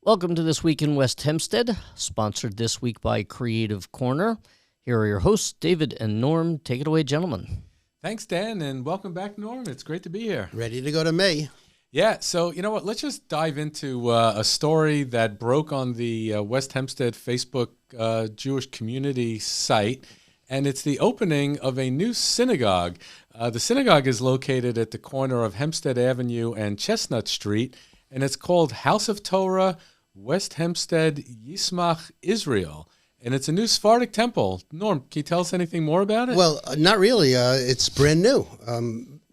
Welcome to This Week in West Hempstead, sponsored this week by Creative Corner. Here are your hosts, David and Norm. Take it away, gentlemen. Thanks, Dan, and welcome back, Norm. It's great to be here. Ready to go to May. Yeah, so you know what? Let's just dive into a story that broke on the West Hempstead Facebook Jewish community site, and it's the opening of a new synagogue. The synagogue is located at the corner of Hempstead Avenue and Chestnut Street, and it's called House of Torah, West Hempstead, Yesmach, Israel. And it's a new Sephardic temple. Norm, can you tell us anything more about it? Well, not really. It's brand new.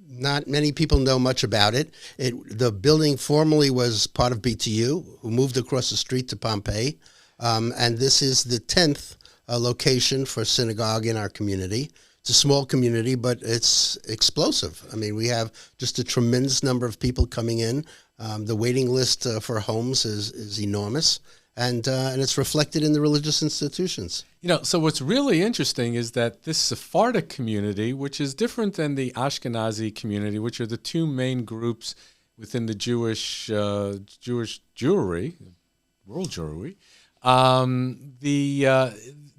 Not many people know much about it. The building formerly was part of BTU, who moved across the street to Pompeii. And this is the 10th location for a synagogue in our community. It's a small community, but it's explosive. I mean, we have just a tremendous number of people coming in. The waiting list for homes is enormous, and it's reflected in the religious institutions. You know, so what's really interesting is that this Sephardic community, which is different than the Ashkenazi community, which are the two main groups within the Jewish Jewry, world Jewry,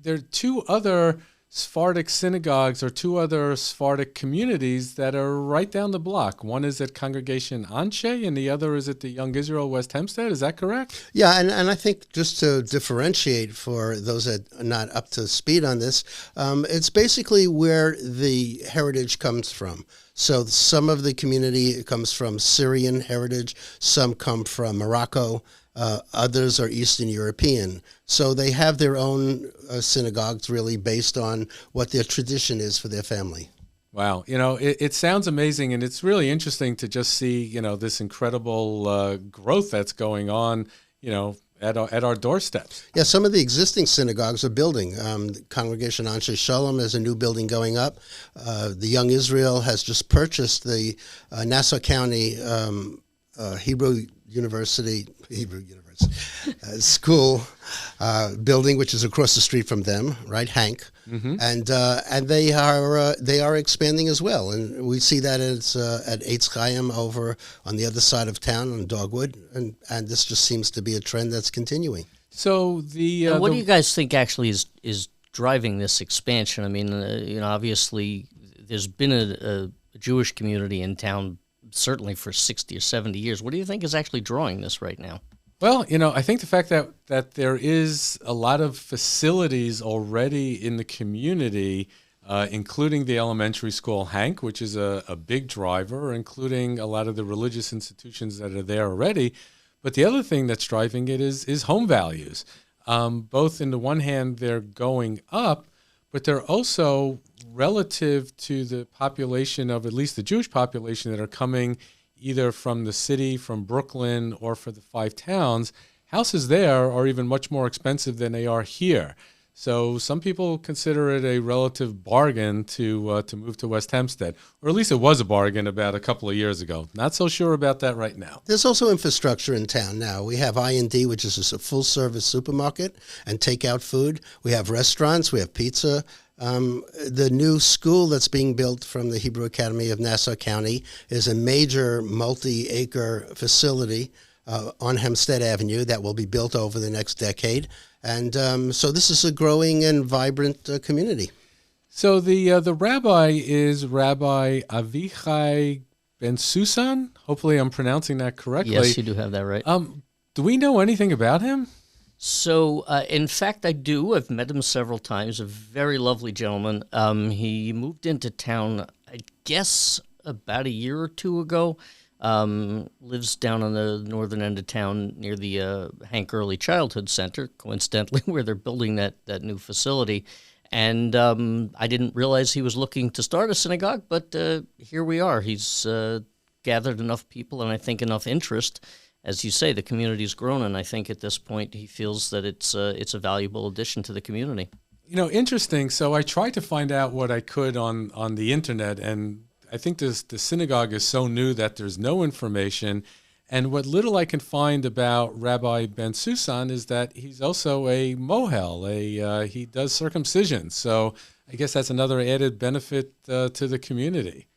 there are two other Sephardic synagogues or two other Sephardic communities that are right down the block. One is at Congregation Anshe and the other is at the Young Israel West Hempstead. Is that correct? Yeah, and I think just to differentiate for those that are not up to speed on this, it's basically where the heritage comes from. So some of the community comes from Syrian heritage, some come from Morocco, others are Eastern European. So they have their own synagogues really based on what their tradition is for their family. Wow. You know, it sounds amazing, and it's really interesting to just see, you know, this incredible growth that's going on, you know, at our doorsteps. Yeah, some of the existing synagogues are building. Congregation Anshe Shalom has a new building going up. The Young Israel has just purchased the Nassau County Hebrew University school building, which is across the street from them, right, Hank, and they are expanding as well, and we see that it's at Eitz Chaim over on the other side of town on Dogwood, and this just seems to be a trend that's continuing. So what do you guys think actually is driving this expansion? I mean, obviously there's been a Jewish community in town certainly for 60 or 70 years. What do you think is actually drawing this right now? Well, you know, I think the fact that there is a lot of facilities already in the community, including the elementary school, Hank, which is a big driver, including a lot of the religious institutions that are there already. But the other thing that's driving it is home values. Both in the one hand, they're going up, but they're also relative to the population of at least the Jewish population that are coming either from the city, from Brooklyn, or for the five towns. Houses there are even much more expensive than they are here. So some people consider it a relative bargain to move to West Hempstead, or at least it was a bargain about a couple of years ago. Not so sure about that right now. There's also infrastructure in town now. We have I&D, which is a full-service supermarket and takeout food. We have restaurants. We have pizza. The new school that's being built from the Hebrew Academy of Nassau County is a major multi-acre facility on Hempstead Avenue that will be built over the next decade. And so this is a growing and vibrant community. So the rabbi is Rabbi Avichai Ben Susan. Hopefully I'm pronouncing that correctly. Yes, you do have that right. Do we know anything about him? So, in fact, I do. I've met him several times. A very lovely gentleman. He moved into town, I guess, about a year or two ago. Lives down on the northern end of town near the Hank Early Childhood Center, coincidentally, where they're building that new facility. And I didn't realize he was looking to start a synagogue, but here we are. He's gathered enough people and I think enough interest. As you say, the community's grown, and I think at this point he feels that it's a valuable addition to the community. You know, interesting. So I tried to find out what I could on the internet, and I think the synagogue is so new that there's no information. And what little I can find about Rabbi Ben Susan is that he's also a mohel. He does circumcision. So I guess that's another added benefit to the community.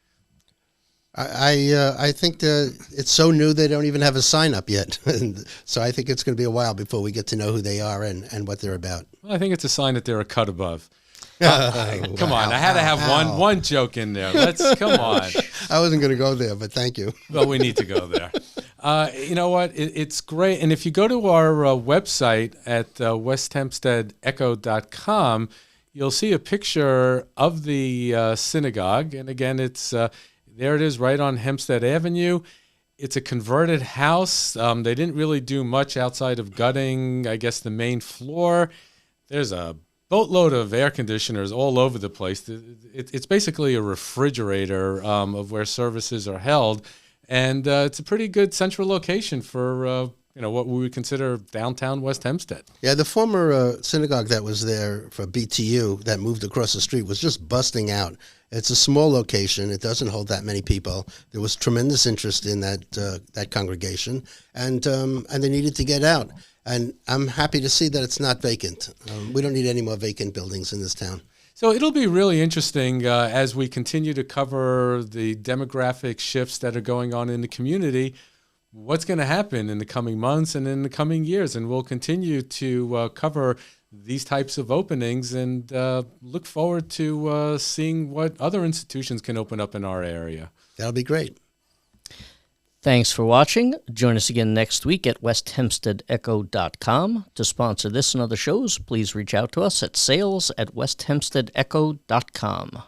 I think it's so new they don't even have a sign up yet. So I think it's going to be a while before we get to know who they are and what they're about. Well, I think it's a sign that they're a cut above. Come on, I had to have one joke in there. Come on. I wasn't going to go there, but thank you. Well, we need to go there. You know what? It's great. And if you go to our website at westhempsteadecho.com, you'll see a picture of the synagogue. And again, it's there it is right on Hempstead Avenue. It's a converted house. They didn't really do much outside of gutting, I guess, the main floor. There's a boatload of air conditioners all over the place. It's basically a refrigerator of where services are held. And it's a pretty good central location for what we would consider downtown West Hempstead. Yeah, the former synagogue that was there for BTU that moved across the street was just busting out. It's a small location. It doesn't hold that many people. There was tremendous interest in that congregation, and they needed to get out. And I'm happy to see that it's not vacant. We don't need any more vacant buildings in this town. So it'll be really interesting as we continue to cover the demographic shifts that are going on in the community, what's going to happen in the coming months and in the coming years. And we'll continue to cover these types of openings and look forward to seeing what other institutions can open up in our area. That'll be great. Thanks for watching. Join us again next week at westhempsteadecho.com. To sponsor this and other shows, please reach out to us at sales@westhempsteadecho.com.